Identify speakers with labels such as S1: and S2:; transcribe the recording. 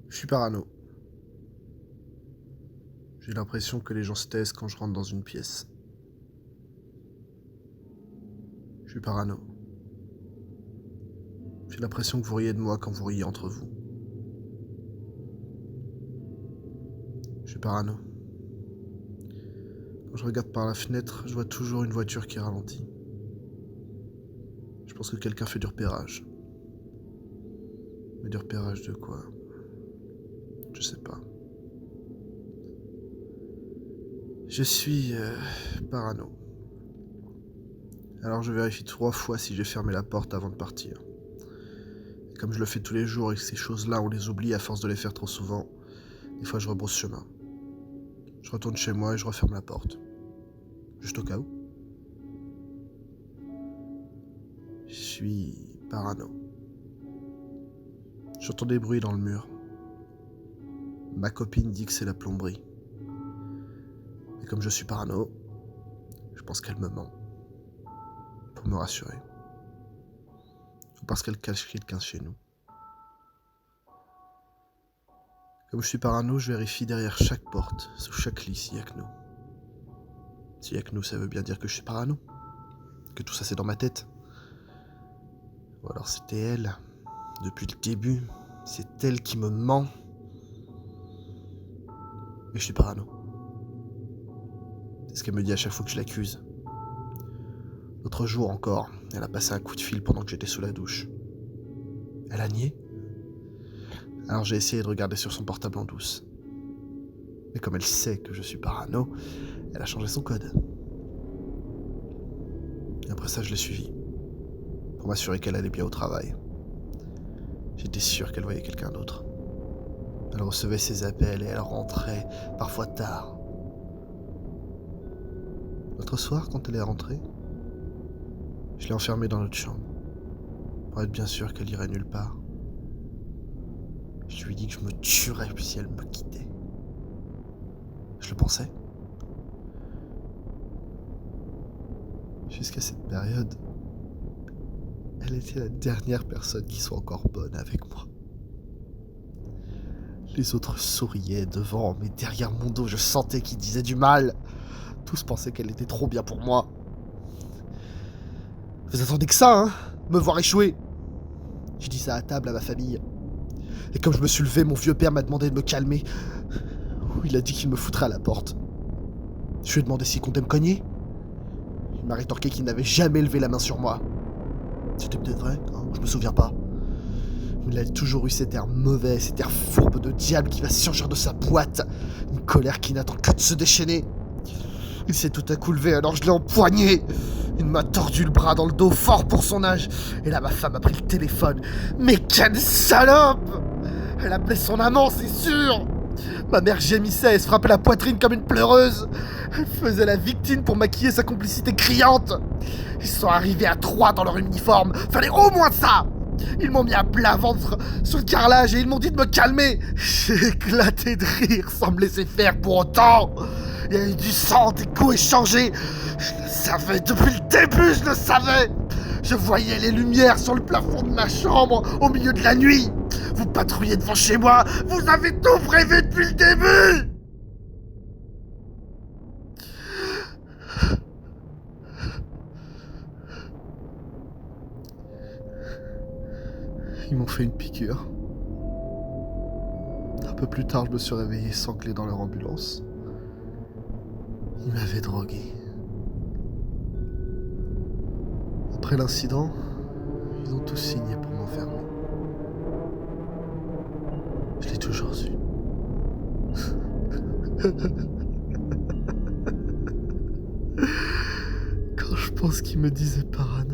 S1: Je suis parano. J'ai l'impression que les gens se taisent quand je rentre dans une pièce. Je suis parano. J'ai l'impression que vous riez de moi quand vous riez entre vous. Je suis parano. Quand je regarde par la fenêtre, je vois toujours une voiture qui ralentit. Je pense que quelqu'un fait du repérage. Mais du repérage de quoi? Je sais pas. Je suis parano. Alors je vérifie 3 fois si j'ai fermé la porte avant de partir. Et comme je le fais tous les jours et que ces choses-là on les oublie à force de les faire trop souvent, des fois je rebrousse chemin. Je retourne chez moi et je referme la porte. Juste au cas où. Je suis parano. J'entends des bruits dans le mur. Ma copine dit que c'est la plomberie. Mais comme je suis parano, je pense qu'elle me ment. Pour me rassurer. Ou parce qu'elle cache quelqu'un chez nous. Comme je suis parano, je vérifie derrière chaque porte, sous chaque lit s'il y a que nous. S'il y a que nous, ça veut bien dire que je suis parano. Que tout ça c'est dans ma tête. Ou alors c'était elle. Depuis le début, c'est elle qui me ment. Mais je suis parano. C'est ce qu'elle me dit à chaque fois que je l'accuse. L'autre jour encore, elle a passé un coup de fil pendant que j'étais sous la douche. Elle a nié. Alors j'ai essayé de regarder sur son portable en douce. Mais comme elle sait que je suis parano, elle a changé son code. Et après ça, je l'ai suivie. Pour m'assurer qu'elle allait bien au travail. J'étais sûr qu'elle voyait quelqu'un d'autre. Elle recevait ses appels et elle rentrait, parfois tard. L'autre soir, quand elle est rentrée, je l'ai enfermée dans notre chambre, pour être bien sûr qu'elle irait nulle part. Je lui ai dit que je me tuerais si elle me quittait. Je le pensais. Jusqu'à cette période, elle était la dernière personne qui soit encore bonne avec moi. Les autres souriaient devant, mais derrière mon dos, je sentais qu'ils disaient du mal. Tous pensaient qu'elle était trop bien pour moi. Vous attendez que ça, hein? Me voir échouer. J'ai dit ça à table à ma famille. Et comme je me suis levé, mon vieux père m'a demandé de me calmer. Il a dit qu'il me foutrait à la porte. Je lui ai demandé s'il comptait me cogner. Il m'a rétorqué qu'il n'avait jamais levé la main sur moi. C'était peut-être vrai, hein, je me souviens pas. Il a toujours eu cet air mauvais, cet air fourbe de diable qui va surgir de sa boîte. Une colère qui n'attend que de se déchaîner. Il s'est tout à coup levé, alors je l'ai empoigné. Il m'a tordu le bras dans le dos, fort pour son âge. Et là, ma femme a pris le téléphone. Mais quelle salope! Elle appelait son amant, c'est sûr! Ma mère gémissait et se frappait la poitrine comme une pleureuse. Elle faisait la victime pour maquiller sa complicité criante. Ils sont arrivés à 3 dans leur uniforme. Fallait au moins ça! Ils m'ont mis à plat ventre sur le carrelage et ils m'ont dit de me calmer. J'ai éclaté de rire sans me laisser faire pour autant. Il y a eu du sang, des coups échangés. Je le savais depuis le début, je le savais. Je voyais les lumières sur le plafond de ma chambre au milieu de la nuit. Vous patrouillez devant chez moi, vous avez tout prévu depuis le début. Ils m'ont fait une piqûre. Un peu plus tard, je me suis réveillé sanglé dans leur ambulance. Ils m'avaient drogué. Après l'incident, ils ont tous signé pour m'enfermer. Je l'ai toujours su. Quand je pense qu'ils me disaient parano.